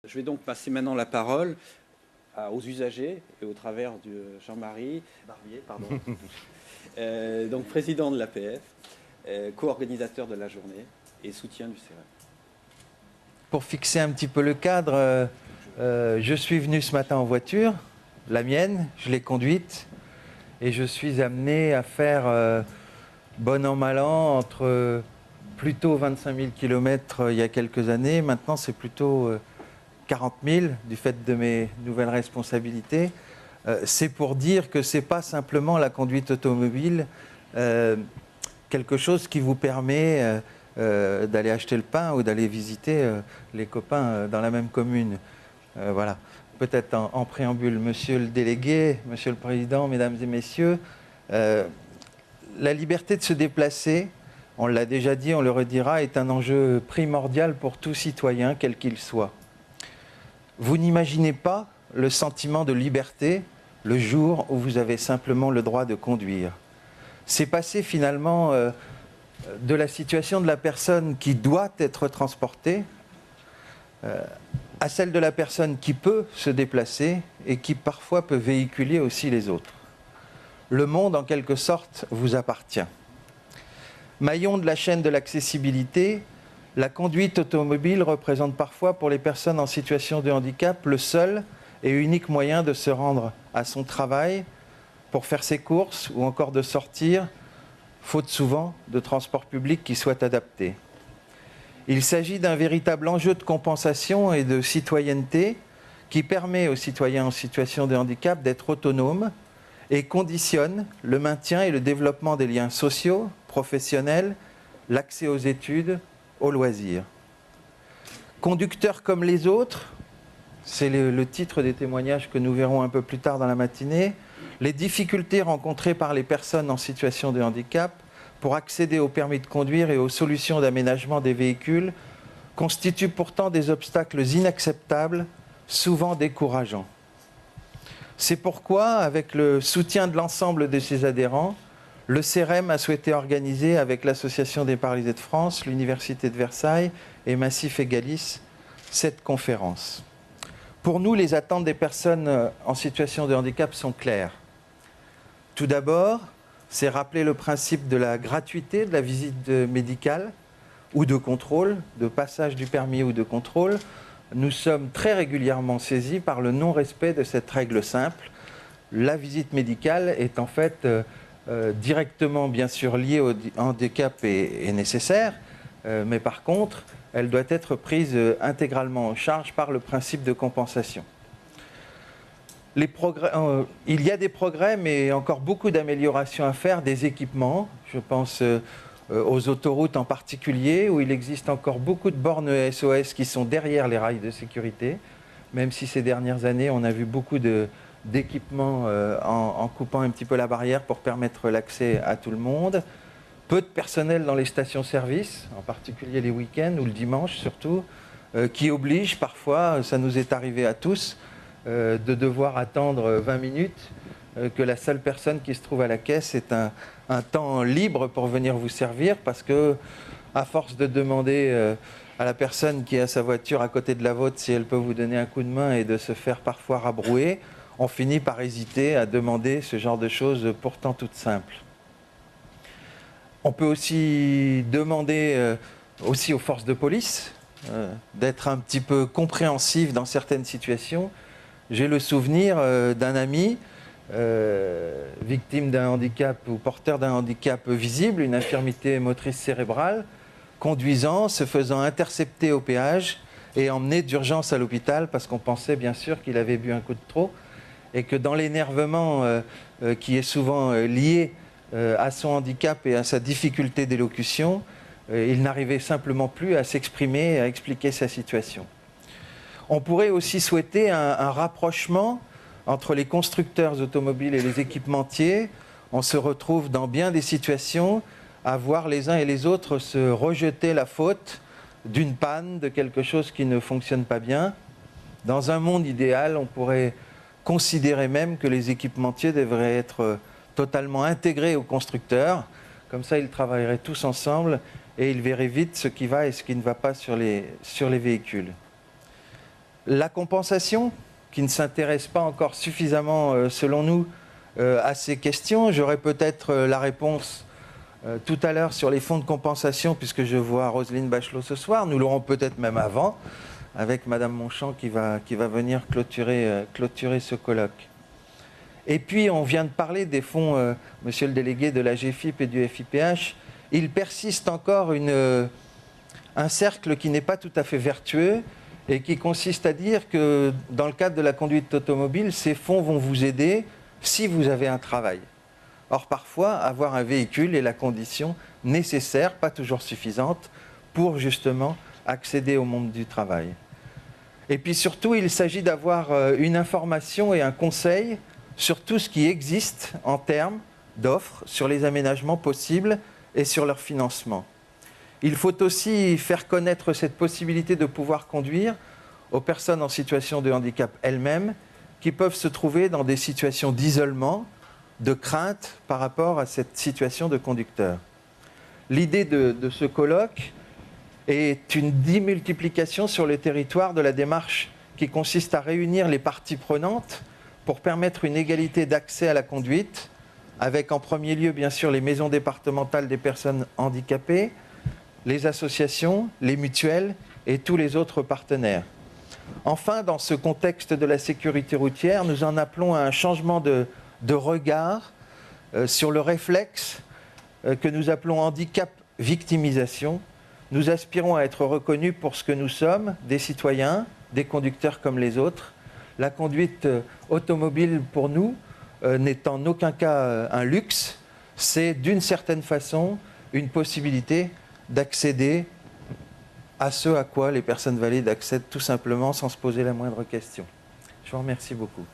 Je vais donc passer maintenant la parole aux usagers et au travers de Jean-Marie Barbier, pardon, donc président de l'APF, co-organisateur de la journée et soutien du CRM. Pour fixer un petit peu le cadre, je suis venu ce matin en voiture, la mienne, je l'ai conduite et je suis amené à faire bon an mal an entre plutôt 25 000 km il y a quelques années. Maintenant, c'est plutôt 40 000 du fait de mes nouvelles responsabilités. C'est pour dire que ce n'est pas simplement la conduite automobile, quelque chose qui vous permet d'aller acheter le pain ou d'aller visiter les copains dans la même commune. Voilà. Peut-être en préambule, monsieur le délégué, monsieur le président, mesdames et messieurs, la liberté de se déplacer, on l'a déjà dit, on le redira, est un enjeu primordial pour tout citoyen, quel qu'il soit. Vous n'imaginez pas le sentiment de liberté le jour où vous avez simplement le droit de conduire. C'est passer finalement de la situation de la personne qui doit être transportée à celle de la personne qui peut se déplacer et qui parfois peut véhiculer aussi les autres. Le monde, en quelque sorte, vous appartient. Maillon de la chaîne de l'accessibilité, la conduite automobile représente parfois pour les personnes en situation de handicap le seul et unique moyen de se rendre à son travail, pour faire ses courses ou encore de sortir, faute souvent de transport public qui soit adapté. Il s'agit d'un véritable enjeu de compensation et de citoyenneté qui permet aux citoyens en situation de handicap d'être autonomes et conditionne le maintien et le développement des liens sociaux, professionnels, l'accès aux études, aux loisirs. Conducteurs comme les autres, c'est le titre des témoignages que nous verrons un peu plus tard dans la matinée, les difficultés rencontrées par les personnes en situation de handicap pour accéder au permis de conduire et aux solutions d'aménagement des véhicules constituent pourtant des obstacles inacceptables, souvent décourageants. C'est pourquoi, avec le soutien de l'ensemble de ses adhérents, le CRM a souhaité organiser avec l'Association des paralysés de France, l'Université de Versailles et Massif Egalis cette conférence. Pour nous, les attentes des personnes en situation de handicap sont claires. Tout d'abord, c'est rappeler le principe de la gratuité de la visite médicale ou de contrôle, de passage du permis ou de contrôle. Nous sommes très régulièrement saisis par le non-respect de cette règle simple. La visite médicale est en fait directement, bien sûr, liée au handicap et nécessaire, mais par contre, elle doit être prise intégralement en charge par le principe de compensation. Il y a des progrès, mais encore beaucoup d'améliorations à faire, des équipements. Je pense aux autoroutes en particulier, où il existe encore beaucoup de bornes SOS qui sont derrière les rails de sécurité, même si ces dernières années, on a vu beaucoup d'équipements en coupant un petit peu la barrière pour permettre l'accès à tout le monde. Peu de personnel dans les stations-service, en particulier les week-ends ou le dimanche surtout, qui oblige parfois, ça nous est arrivé à tous, de devoir attendre 20 minutes, que la seule personne qui se trouve à la caisse ait un temps libre pour venir vous servir, parce que, à force de demander à la personne qui a sa voiture à côté de la vôtre si elle peut vous donner un coup de main et de se faire parfois rabrouer, on finit par hésiter à demander ce genre de choses pourtant toutes simples. On peut aussi demander aussi aux forces de police d'être un petit peu compréhensives dans certaines situations. J'ai le souvenir d'un ami victime d'un handicap ou porteur d'un handicap visible, une infirmité motrice cérébrale, conduisant, se faisant intercepter au péage et emmené d'urgence à l'hôpital parce qu'on pensait bien sûr qu'il avait bu un coup de trop et que dans l'énervement qui est souvent lié à son handicap et à sa difficulté d'élocution, il n'arrivait simplement plus à s'exprimer et à expliquer sa situation. On pourrait aussi souhaiter un rapprochement entre les constructeurs automobiles et les équipementiers. On se retrouve dans bien des situations à voir les uns et les autres se rejeter la faute d'une panne, de quelque chose qui ne fonctionne pas bien. Dans un monde idéal, on pourrait considérer même que les équipementiers devraient être totalement intégrés aux constructeurs. Comme ça, ils travailleraient tous ensemble et ils verraient vite ce qui va et ce qui ne va pas sur les véhicules. La compensation, qui ne s'intéresse pas encore suffisamment, selon nous, à ces questions. J'aurai peut-être la réponse tout à l'heure sur les fonds de compensation, puisque je vois Roselyne Bachelot ce soir. Nous l'aurons peut-être même avant, avec Madame Monchamp qui va venir clôturer ce colloque. Et puis, on vient de parler des fonds, monsieur le délégué, de la GFIP et du FIPH. Il persiste encore un cercle qui n'est pas tout à fait vertueux et qui consiste à dire que dans le cadre de la conduite automobile, ces fonds vont vous aider si vous avez un travail. Or, parfois, avoir un véhicule est la condition nécessaire, pas toujours suffisante, pour justement accéder au monde du travail. Et puis surtout, il s'agit d'avoir une information et un conseil sur tout ce qui existe en termes d'offres, sur les aménagements possibles et sur leur financement. Il faut aussi faire connaître cette possibilité de pouvoir conduire aux personnes en situation de handicap elles-mêmes qui peuvent se trouver dans des situations d'isolement, de crainte par rapport à cette situation de conducteur. L'idée de ce colloque est une démultiplication sur le territoire de la démarche qui consiste à réunir les parties prenantes pour permettre une égalité d'accès à la conduite, avec en premier lieu, bien sûr, les maisons départementales des personnes handicapées, les associations, les mutuelles et tous les autres partenaires. Enfin, dans ce contexte de la sécurité routière, nous en appelons à un changement de regard sur le réflexe que nous appelons handicap-victimisation. Nous aspirons à être reconnus pour ce que nous sommes, des citoyens, des conducteurs comme les autres. La conduite automobile, pour nous, n'est en aucun cas un luxe. C'est d'une certaine façon une possibilité d'accéder à ce à quoi les personnes valides accèdent tout simplement sans se poser la moindre question. Je vous remercie beaucoup.